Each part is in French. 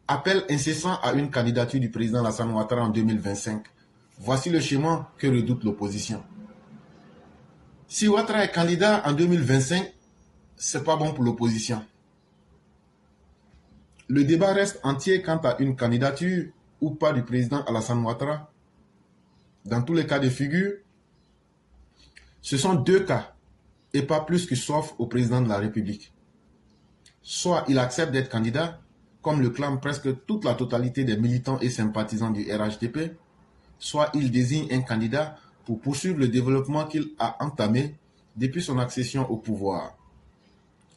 appel incessant à une candidature du président Alassane Ouattara en 2025. Voici le schéma que redoute l'opposition. Si Ouattara est candidat en 2025, c'est pas bon pour l'opposition. Le débat reste entier quant à une candidature ou pas du président Alassane Ouattara. Dans tous les cas de figure, ce sont deux cas et pas plus qui s'offrent au président de la République. Soit il accepte d'être candidat, comme le clament presque toute la totalité des militants et sympathisants du RHDP, soit il désigne un candidat pour poursuivre le développement qu'il a entamé depuis son accession au pouvoir.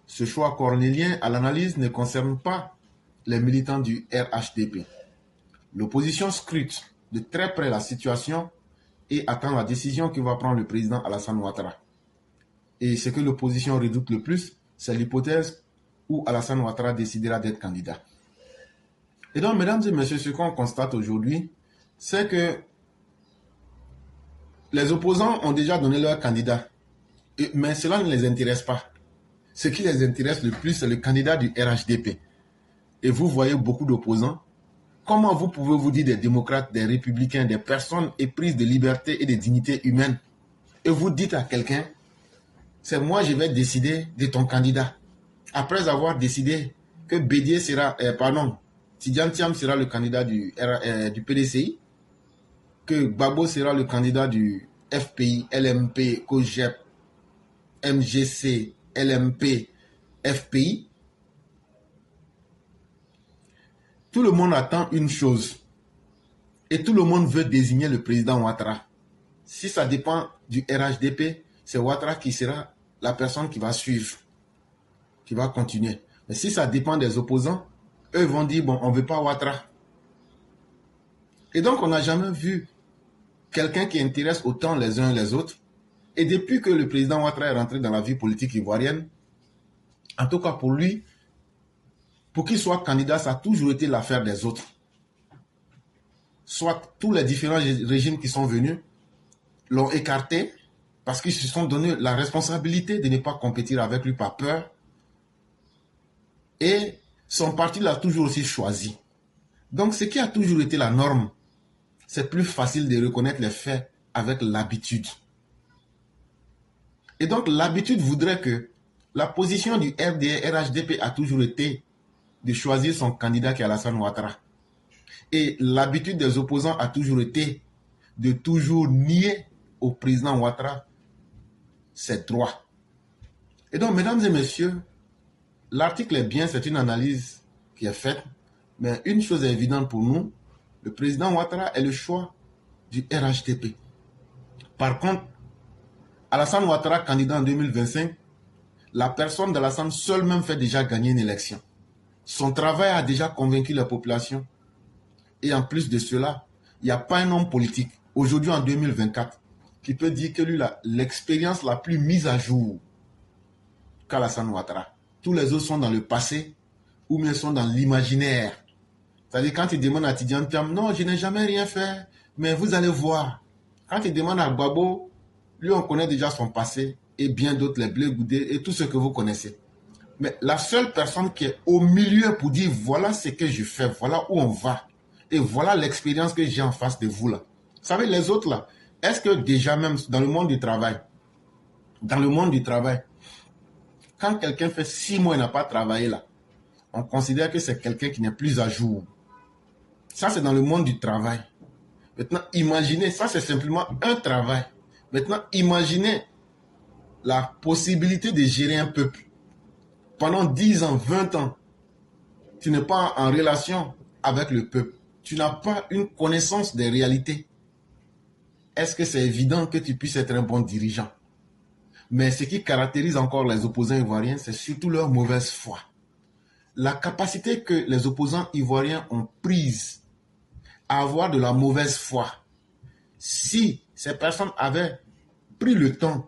Ce choix cornélien à l'analyse ne concerne pas les militants du RHDP. L'opposition scrute de très près la situation et attend la décision que va prendre le président Alassane Ouattara. Et ce que l'opposition redoute le plus, c'est l'hypothèse où Alassane Ouattara décidera d'être candidat. Et donc, mesdames et messieurs, ce qu'on constate aujourd'hui, c'est que les opposants ont déjà donné leur candidat, mais cela ne les intéresse pas. Ce qui les intéresse le plus, c'est le candidat du RHDP. Et vous voyez beaucoup d'opposants. Comment vous pouvez vous dire des démocrates, des républicains, des personnes éprises de liberté et de dignité humaine, et vous dites à quelqu'un, c'est moi je vais décider de ton candidat. Après avoir décidé que Bédié sera, Tidjane Thiam sera le candidat du PDCI, que Gbagbo sera le candidat du FPI, LMP, COGEP, MGC, LMP, FPI. Tout le monde attend une chose. Et tout le monde veut désigner le président Ouattara. Si ça dépend du RHDP, c'est Ouattara qui sera la personne qui va suivre, qui va continuer. Mais si ça dépend des opposants, eux vont dire, bon, on ne veut pas Ouattara. Et donc, on n'a jamais vu quelqu'un qui intéresse autant les uns les autres. Et depuis que le président Ouattara est rentré dans la vie politique ivoirienne, en tout cas pour lui, pour qu'il soit candidat, ça a toujours été l'affaire des autres. Soit tous les différents régimes qui sont venus l'ont écarté parce qu'ils se sont donné la responsabilité de ne pas compétir avec lui par peur. Et son parti l'a toujours aussi choisi. Donc ce qui a toujours été la norme, c'est plus facile de reconnaître les faits avec l'habitude. Et donc l'habitude voudrait que la position du RHDP a toujours été de choisir son candidat qui est Alassane Ouattara. Et l'habitude des opposants a toujours été de toujours nier au président Ouattara ses droits. Et donc, mesdames et messieurs, l'article est bien, c'est une analyse qui est faite, mais une chose est évidente pour nous, le président Ouattara est le choix du RHDP. Par contre, Alassane Ouattara, candidat en 2025, la personne d'Alassane seule même fait déjà gagner une élection. Son travail a déjà convaincu la population. Et en plus de cela, il n'y a pas un homme politique, aujourd'hui en 2024, qui peut dire que lui, l'expérience la plus mise à jour qu'Alassane Ouattara. Tous les autres sont dans le passé ou bien sont dans l'imaginaire. C'est-à-dire quand il demande à Tidjane Thiam, non, je n'ai jamais rien fait, mais vous allez voir. Quand il demande à Gbagbo, lui, on connaît déjà son passé et bien d'autres, les Blé Goudé et tout ce que vous connaissez. Mais la seule personne qui est au milieu pour dire, voilà ce que je fais, voilà où on va. Et voilà l'expérience que j'ai en face de vous là. Vous savez, les autres là, est-ce que déjà même dans le monde du travail, quand quelqu'un fait 6 mois et n'a pas travaillé là, on considère que c'est quelqu'un qui n'est plus à jour. Ça, c'est dans le monde du travail. Maintenant, imaginez, ça c'est simplement un travail. Maintenant, imaginez la possibilité de gérer un peuple. Pendant 10 ans, 20 ans, tu n'es pas en relation avec le peuple. Tu n'as pas une connaissance des réalités. Est-ce que c'est évident que tu puisses être un bon dirigeant? Mais ce qui caractérise encore les opposants ivoiriens, c'est surtout leur mauvaise foi. La capacité que les opposants ivoiriens ont prise à avoir de la mauvaise foi. Si ces personnes avaient pris le temps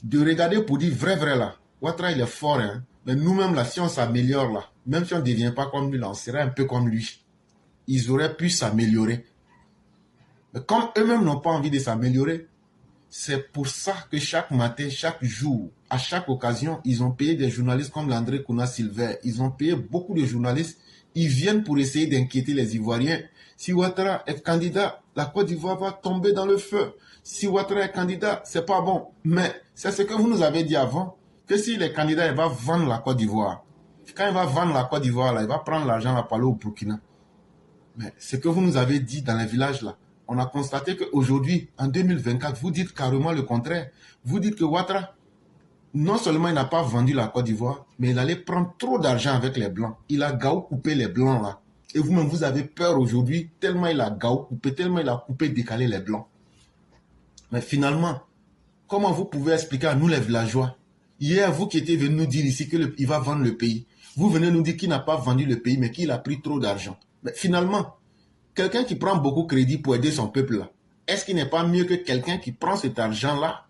de regarder pour dire vrai là, Ouattara il est fort, hein, mais nous-mêmes là, si on s'améliore là, même si on ne devient pas comme lui, là, on serait un peu comme lui. Ils auraient pu s'améliorer. Mais comme eux-mêmes n'ont pas envie de s'améliorer, c'est pour ça que chaque matin, chaque jour, à chaque occasion, ils ont payé des journalistes comme l'André Kouna Silver. Ils ont payé beaucoup de journalistes Ils viennent pour essayer d'inquiéter les Ivoiriens. Si Ouattara est candidat, la Côte d'Ivoire va tomber dans le feu. Si Ouattara est candidat, c'est pas bon. Mais c'est ce que vous nous avez dit avant, que s'il est candidat, il va vendre la Côte d'Ivoire. Quand il va vendre la Côte d'Ivoire, là, il va prendre l'argent à parler au Burkina. Mais ce que vous nous avez dit dans les villages, là, on a constaté qu'aujourd'hui, en 2024, vous dites carrément le contraire. Vous dites que Ouattara, non seulement il n'a pas vendu la Côte d'Ivoire, mais il allait prendre trop d'argent avec les Blancs. Il a gaou coupé les Blancs, là. Et vous-même, vous avez peur aujourd'hui, tellement il a gaou coupé, tellement il a coupé, décalé les Blancs. Mais finalement, comment vous pouvez expliquer à nous les villageois? Hier, vous qui étiez venu nous dire ici qu'il va vendre le pays, vous venez nous dire qu'il n'a pas vendu le pays, mais qu'il a pris trop d'argent. Mais finalement, quelqu'un qui prend beaucoup de crédit pour aider son peuple, là, est-ce qu'il n'est pas mieux que quelqu'un qui prend cet argent-là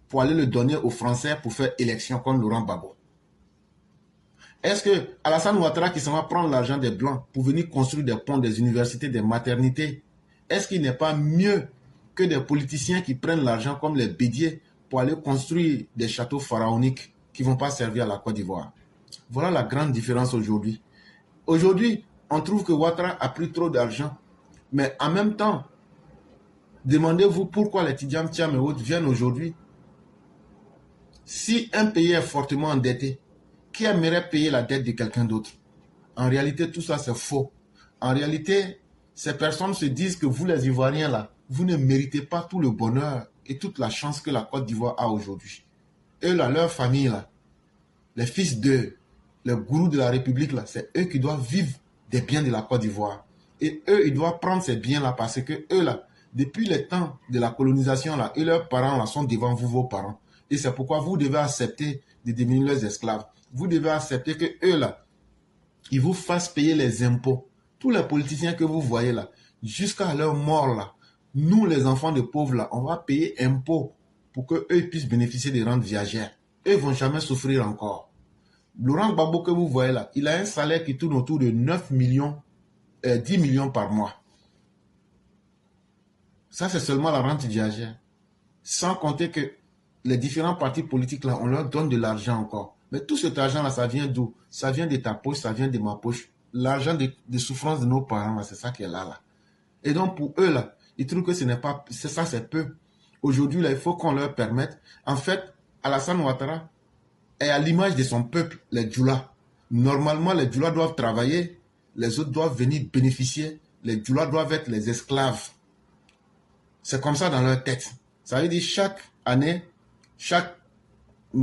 pour aller le donner aux Français pour faire élection comme Laurent Gbagbo? Est-ce que Alassane Ouattara qui s'en va prendre l'argent des Blancs pour venir construire des ponts, des universités, des maternités, est-ce qu'il n'est pas mieux que des politiciens qui prennent l'argent comme les Bédier pour aller construire des châteaux pharaoniques qui ne vont pas servir à la Côte d'Ivoire? Voilà la grande différence aujourd'hui. Aujourd'hui, on trouve que Ouattara a pris trop d'argent, mais en même temps, demandez-vous pourquoi les Tidjam Thiam et autres viennent aujourd'hui. Si un pays est fortement endetté, qui aimerait payer la dette de quelqu'un d'autre? En réalité, tout ça, c'est faux. En réalité, ces personnes se disent que vous, les Ivoiriens, là, vous ne méritez pas tout le bonheur et toute la chance que la Côte d'Ivoire a aujourd'hui. Eux, là, leur famille, là, les fils d'eux, les gourous de la République, là, c'est eux qui doivent vivre des biens de la Côte d'Ivoire. Et eux, ils doivent prendre ces biens-là parce que eux, là, depuis le temps de la colonisation, là, et leurs parents, là, sont devant vous, vos parents. Et c'est pourquoi vous devez accepter de devenir leurs esclaves. Vous devez accepter que eux, là, ils vous fassent payer les impôts. Tous les politiciens que vous voyez, là, jusqu'à leur mort, là, nous, les enfants de pauvres, là, on va payer impôts pour qu'eux puissent bénéficier des rentes viagères. Eux ne vont jamais souffrir encore. Laurent Gbagbo que vous voyez là, il a un salaire qui tourne autour de 9 millions, 10 millions par mois. Ça, c'est seulement la rente viagère. Sans compter que les différents partis politiques, là, on leur donne de l'argent encore. Mais tout cet argent-là, ça vient d'où? Ça vient de ta poche, ça vient de ma poche. L'argent de souffrance de nos parents, c'est ça qui est là. Et donc, pour eux, là, ils trouvent que ce n'est pas... C'est ça, c'est peu. Aujourd'hui, là, il faut qu'on leur permette. En fait, Alassane Ouattara est à l'image de son peuple, les Djoula. Normalement, les Djoula doivent travailler, les autres doivent venir bénéficier. Les Djoula doivent être les esclaves. C'est comme ça dans leur tête. Ça veut dire chaque année, chaque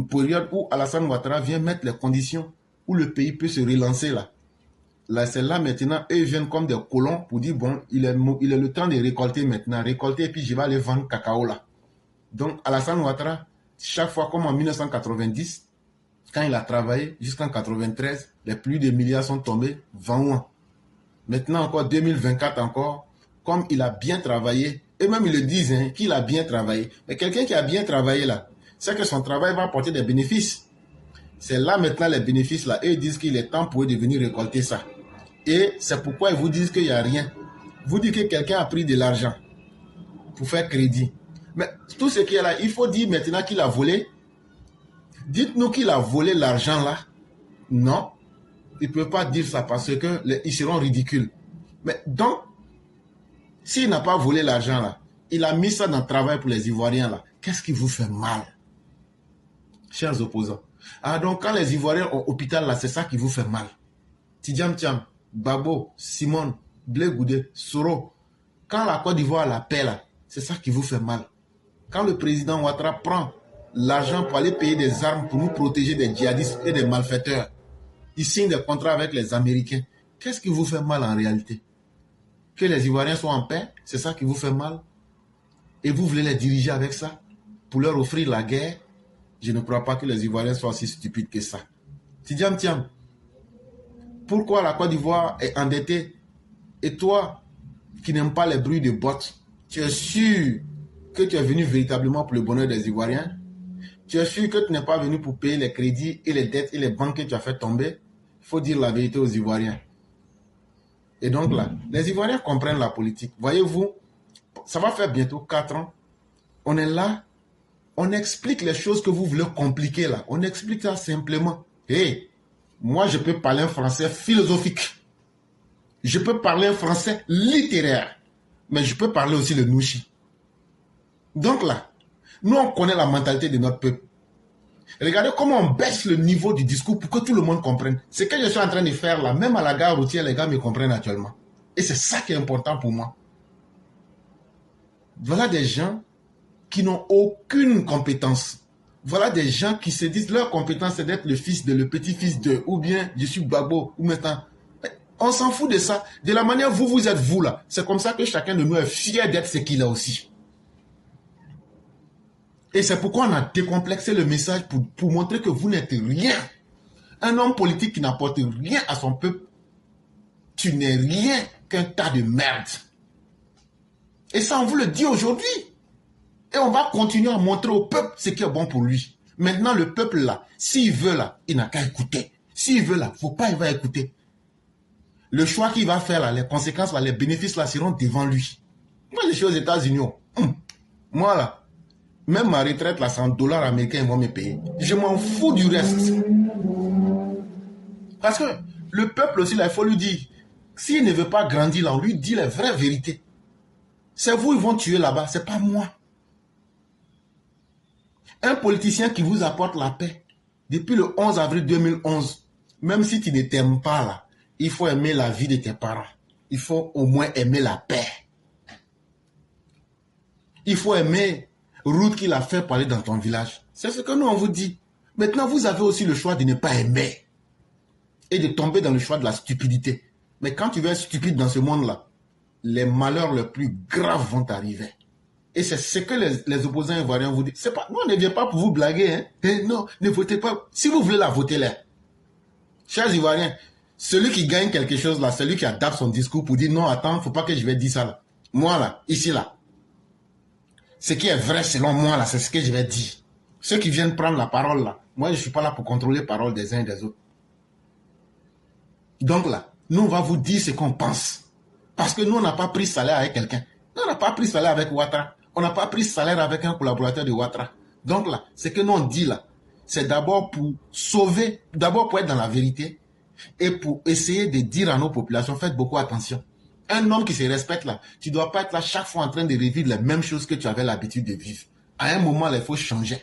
période où Alassane Ouattara vient mettre les conditions où le pays peut se relancer là. Là, c'est là maintenant, eux viennent comme des colons pour dire, bon, il est le temps de récolter maintenant. Récolter et puis je vais aller vendre cacao là. Donc Alassane Ouattara, chaque fois comme en 1990, quand il a travaillé jusqu'en 93, les plus de milliards sont tombés, 20 Maintenant encore, 2024 encore, comme il a bien travaillé, eux-mêmes ils le disent, hein, qu'il a bien travaillé. Mais quelqu'un qui a bien travaillé là, c'est que son travail va apporter des bénéfices. C'est là maintenant les bénéfices là, eux ils disent qu'il est temps pour eux de venir récolter ça. Et c'est pourquoi ils vous disent qu'il n'y a rien. Vous dites que quelqu'un a pris de l'argent pour faire crédit. Mais tout ce qui est là, il faut dire maintenant qu'il a volé. Dites-nous qu'il a volé l'argent là. Non, il ne peut pas dire ça parce qu'ils seront ridicules. Mais donc, s'il n'a pas volé l'argent là, il a mis ça dans le travail pour les Ivoiriens là. Qu'est-ce qui vous fait mal, chers opposants? Ah donc quand les Ivoiriens ont hôpital là, c'est ça qui vous fait mal. Tidjam Thiam, Babo, Simone, Blé Goudé, Soro. Quand la Côte d'Ivoire la paix là, c'est ça qui vous fait mal. Quand le président Ouattara prend l'argent pour aller payer des armes pour nous protéger des djihadistes et des malfaiteurs, il signe des contrats avec les Américains. Qu'est-ce qui vous fait mal en réalité? Que les Ivoiriens soient en paix, c'est ça qui vous fait mal? Et vous voulez les diriger avec ça? Pour leur offrir la guerre? Je ne crois pas que les Ivoiriens soient aussi stupides que ça. Tidjam Thiam, pourquoi la Côte d'Ivoire est endettée? Et toi, qui n'aimes pas les bruits de bottes, tu es sûr que tu es venu véritablement pour le bonheur des Ivoiriens? Tu es sûr que tu n'es pas venu pour payer les crédits et les dettes et les banques que tu as fait tomber? Il faut dire la vérité aux Ivoiriens. Et donc là, les Ivoiriens comprennent la politique. Voyez-vous, ça va faire bientôt 4 ans. On est là, on explique les choses que vous voulez compliquer là. On explique ça simplement. Hey, moi je peux parler un français philosophique. Je peux parler un français littéraire, mais je peux parler aussi le nouchi. Donc là, nous on connaît la mentalité de notre peuple. Regardez comment on baisse le niveau du discours pour que tout le monde comprenne. Ce que je suis en train de faire là, même à la gare routière, les gars me comprennent actuellement. Et c'est ça qui est important pour moi. Voilà des gens qui n'ont aucune compétence. Voilà des gens qui se disent leur compétence c'est d'être le fils de, le petit-fils de, ou bien je suis Gbagbo, ou maintenant. On s'en fout de ça. De la manière vous êtes vous là. C'est comme ça que chacun de nous est fier d'être ce qu'il a aussi. Et c'est pourquoi on a décomplexé le message pour montrer que vous n'êtes rien. Un homme politique qui n'apporte rien à son peuple, tu n'es rien qu'un tas de merde. Et ça, on vous le dit aujourd'hui. Et on va continuer à montrer au peuple ce qui est bon pour lui. Maintenant, le peuple là, s'il veut là, il n'a qu'à écouter. S'il veut là, faut pas, il va écouter. Le choix qu'il va faire là, les conséquences là, les bénéfices là seront devant lui. Moi, je suis aux États-Unis. Moi là, même ma retraite là, c'est en dollars américains, ils vont me payer. Je m'en fous du reste. Parce que le peuple aussi là, il faut lui dire, s'il ne veut pas grandir là, on lui dit la vraie vérité. C'est vous, ils vont tuer là-bas, c'est pas moi. Un politicien qui vous apporte la paix, depuis le 11 avril 2011, même si tu ne t'aimes pas là, il faut aimer la vie de tes parents. Il faut au moins aimer la paix. Il faut aimer route qu'il a fait pour aller dans ton village. C'est ce que nous on vous dit. Maintenant, vous avez aussi le choix de ne pas aimer et de tomber dans le choix de la stupidité. Mais quand tu vas être stupide dans ce monde-là, les malheurs les plus graves vont t'arriver. Et c'est ce que les opposants ivoiriens vous disent. C'est pas, nous, on ne vient pas pour vous blaguer. Hein? Et non, ne votez pas. Si vous voulez la voter là. Chers Ivoiriens, celui qui gagne quelque chose là, celui qui adapte son discours pour dire non, attends, il ne faut pas que je vais dire ça là. Moi là, ici là. Ce qui est vrai selon moi là, c'est ce que je vais dire. Ceux qui viennent prendre la parole là, moi je ne suis pas là pour contrôler les paroles des uns et des autres. Donc là, nous on va vous dire ce qu'on pense. Parce que nous on n'a pas pris salaire avec quelqu'un. Nous on n'a pas pris salaire avec Ouattara. On n'a pas pris salaire avec un collaborateur de Ouattara. Donc là, ce que nous on dit là, c'est d'abord pour sauver, d'abord pour être dans la vérité et pour essayer de dire à nos populations, faites beaucoup attention. Un homme qui se respecte là, tu ne dois pas être là chaque fois en train de revivre les mêmes choses que tu avais l'habitude de vivre. À un moment, là, il faut changer.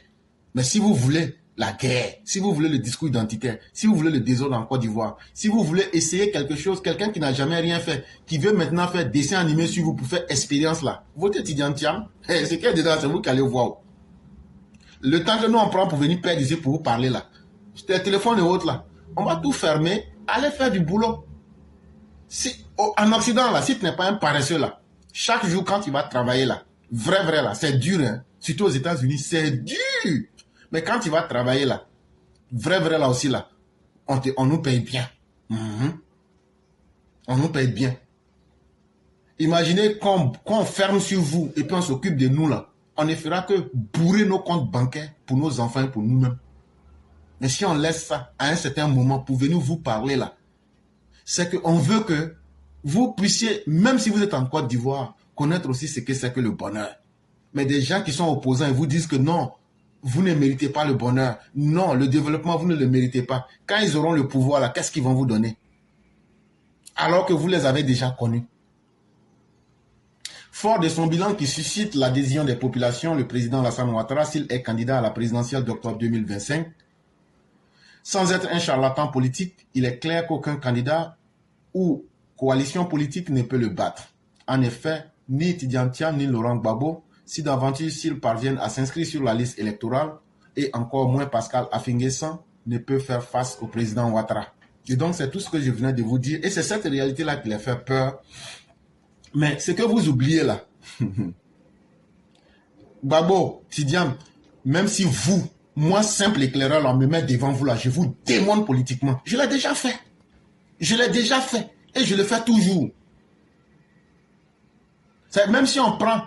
Mais si vous voulez la guerre, si vous voulez le discours identitaire, si vous voulez le désordre en Côte d'Ivoire, si vous voulez essayer quelque chose, quelqu'un qui n'a jamais rien fait, qui veut maintenant faire dessin animé sur vous pour faire expérience là, votez Tidjantiam, ce qui est dedans, c'est vous qui allez voir. Le temps que nous on prend pour venir perdre ici pour vous parler là, les téléphones et autres là, on va tout fermer, allez faire du boulot. Si, en Occident, là, si tu n'es pas un paresseux, là, chaque jour quand tu vas travailler, là, vrai, là, c'est dur, hein. Surtout aux États-Unis, c'est dur. Mais quand tu vas travailler, là, vrai, là aussi, là, on nous paye bien. On nous paye bien. Imaginez qu'on ferme sur vous et puis on s'occupe de nous, là. On ne fera que bourrer nos comptes bancaires pour nos enfants et pour nous-mêmes. Mais si on laisse ça à un certain moment pour venir vous parler, là, c'est qu'on veut que vous puissiez, même si vous êtes en Côte d'Ivoire, connaître aussi ce que c'est que le bonheur. Mais des gens qui sont opposants et vous disent que non, vous ne méritez pas le bonheur. Non, le développement, vous ne le méritez pas. Quand ils auront le pouvoir, là, qu'est-ce qu'ils vont vous donner? Alors que vous les avez déjà connus. Fort de son bilan qui suscite l'adhésion des populations, le président Alassane Ouattara, s'il est candidat à la présidentielle d'octobre 2025, sans être un charlatan politique, il est clair qu'aucun candidat ou coalition politique ne peut le battre. En effet, ni Tidjantia ni Laurent Gbagbo, si d'aventure s'ils parviennent à s'inscrire sur la liste électorale, et encore moins Pascal Affi-N'Guessan, ne peut faire face au président Ouattara. Et donc c'est tout ce que je venais de vous dire, et c'est cette réalité-là qui les fait peur. Mais ce que vous oubliez là, Gbagbo, Tidjane, même si vous, moi simple éclaireur, là, me met devant vous là, je vous démonte politiquement. Je l'ai déjà fait. Je l'ai déjà fait. Et je le fais toujours. Même si on prend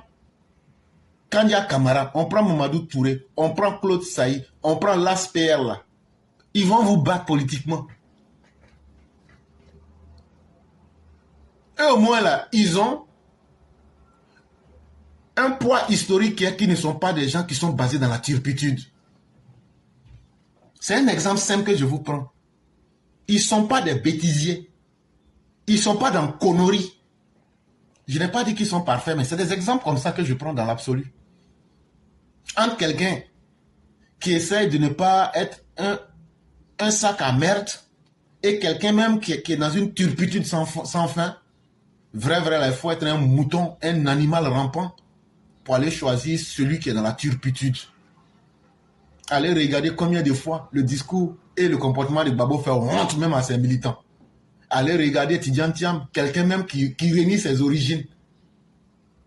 Kandia Kamara, on prend Mamadou Touré, on prend Claude Saï, on prend l'ASPR là, ils vont vous battre politiquement. Et au moins là, ils ont un poids historique qui ne sont pas des gens qui sont basés dans la turpitude. C'est un exemple simple que je vous prends. Ils ne sont pas des bêtisiers. Ils ne sont pas dans conneries. Je n'ai pas dit qu'ils sont parfaits, mais c'est des exemples comme ça que je prends dans l'absolu. Entre quelqu'un qui essaye de ne pas être un sac à merde et quelqu'un même qui est dans une turpitude sans fin, vrai, il faut être un mouton, un animal rampant pour aller choisir celui qui est dans la turpitude. Allez regarder combien de fois le discours et le comportement de Babo fait honte même à ses militants. Allez regarder Tidjane Thiam, quelqu'un même qui renie ses origines.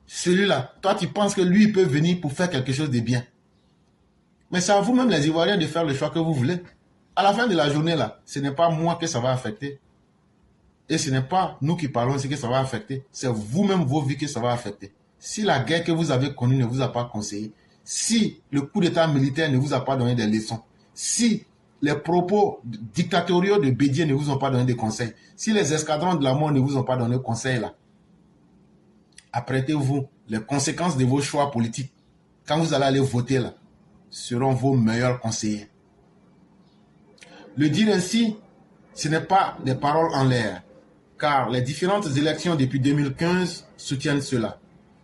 Celui-là, toi tu penses que lui il peut venir pour faire quelque chose de bien. Mais c'est à vous-même les Ivoiriens de faire le choix que vous voulez. À la fin de la journée là, ce n'est pas moi que ça va affecter. Et ce n'est pas nous qui parlons ici que ça va affecter. C'est vous-même vos vies que ça va affecter. Si la guerre que vous avez connue ne vous a pas conseillé, si le coup d'état militaire ne vous a pas donné des leçons, si les propos dictatoriaux de Bédier ne vous ont pas donné des conseils, si les escadrons de la mort ne vous ont pas donné de conseils là, apprêtez-vous, les conséquences de vos choix politiques, quand vous allez aller voter là, seront vos meilleurs conseillers. Le dire ainsi, ce n'est pas des paroles en l'air, car les différentes élections depuis 2015 soutiennent cela.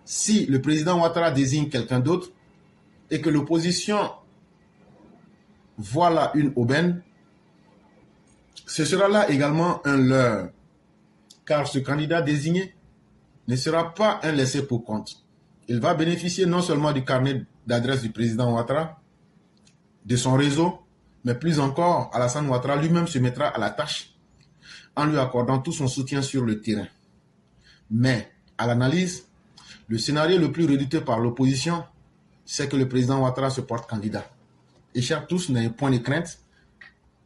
Si le président Ouattara désigne quelqu'un d'autre et que l'opposition voit là une aubaine, ce sera là également un leurre, car ce candidat désigné ne sera pas un laissé pour compte. Il va bénéficier non seulement du carnet d'adresse du président Ouattara, de son réseau, mais plus encore, Alassane Ouattara lui-même se mettra à la tâche en lui accordant tout son soutien sur le terrain. Mais, à l'analyse, le scénario le plus redouté par l'opposition, c'est que le président Ouattara se porte candidat. Et chers tous, n'ayez point de crainte.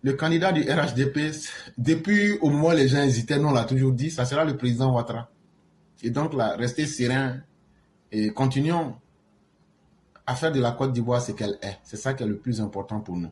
Le candidat du RHDP, depuis au moment où les gens hésitaient, nous on l'a toujours dit, ça sera le président Ouattara. Et donc là, restez sereins et continuons à faire de la Côte d'Ivoire ce qu'elle est. C'est ça qui est le plus important pour nous.